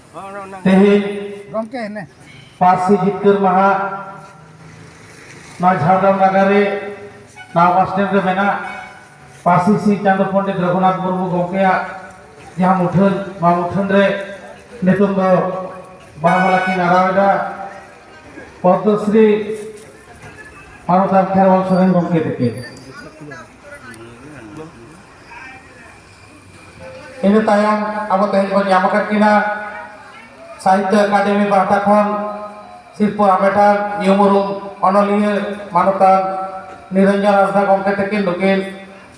तेहिन पार्सी जितकर महा ना झाड़ग्राम नगरे ना बस स्टैंड रे मेना पार्सी सी चांद पंडित रघुनाथ मुर्मू गंकेया जहाँ मुठन मा मुठन रे नितुम दो बाहमाला की नारायणा पद्मश्री मानवता खेरवाल सोरेन गंके देखे इन तायम अब तेज बन यामकना साहित्य अकादमी बाहटा खन शिल्प आमेटार नियमरुम अनलिया मानवता निरंजन हांसदा गंके तकिन नुकिन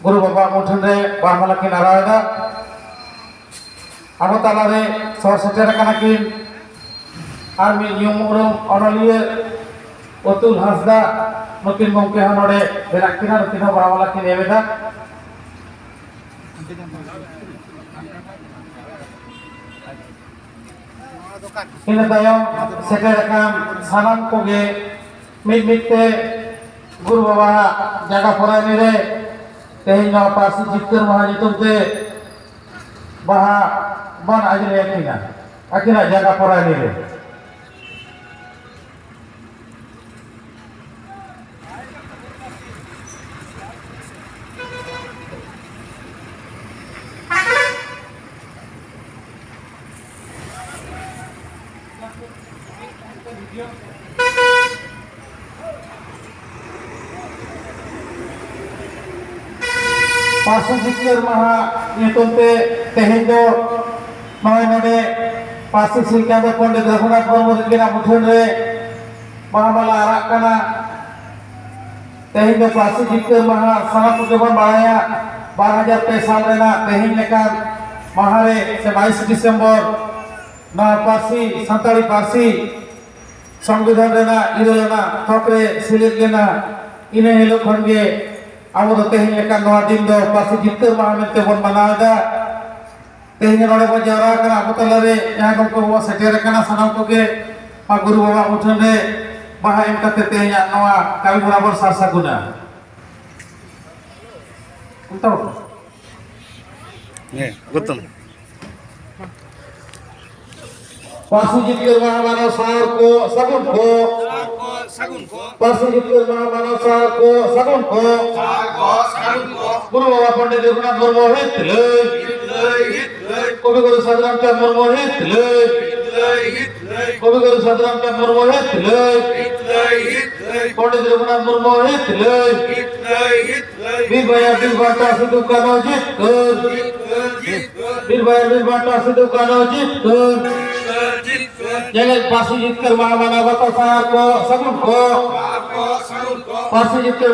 गुरु बाबा मुठन रे बाहमाला की नारायणा अब तालारे सर सेटेर काना किन आर मी नियमरुम अनलिया अतुल हांसदा नुकिन गंके हनोडे बेराकिना नुकिन बाहमाला की नेवेदा इन तायम सेटेरकान सानाम कोगे मिट मिटते गुरु बाबा जागा फरायनी रे तेहिन पार्सी जितकर महा नितुमते बाहा बन आजरे आकिना जागा फरायनी रे पार्सी जितकर महा नितुमते तेहिन दो नय नडे पार्सी श्री चांद पंडित रघुनाथ मुर्मू दिना मुठन रे बाहमाला आराकना तेहिन दो पार्सी जितकर महा साना को जबन बाया 2003 साल रेना तेहिन लेकान महारे से 22 दिसंबर ना पार्सी संताली पार्सी संविधान रेना इरेना थकरे सिलेक्ट लेना इने हेलो खनगे अब तो तेहिन लेकान नवा दिन दो पार्सी जितकर महा मेंते बन मनादा तेहिन नोडे बन जावरा कना अब तलारे यहाँ गंको बाबा सेटेर कना सानाम कोगे मा गुरु बाबा मुठन रे बाहा एम कते तेहिन नवा कवि बराबर सारसागुना उताव ने गुतम पार्सी जितकर महा मानव सार को सगुन को पार्सी जितकर महा मानव सार को सगुन को गुरु बाबा पंडित रघुनाथ मुर्मू हित ले कवि गुरु साधुराम चंद्र मुर्मू हित ले कवि गुरु साधुराम चंद्र मुर्मू हित ले पंडित रघुनाथ मुर्मू हित ले वीर भैया वीर बाटा सिद्धू कानो जीत कर वीर भैया वीर बाटा सिद्धू कानो जीत कर जगत पार्सी जितकर महा मानव सार को सगुन को पार्सी जितकर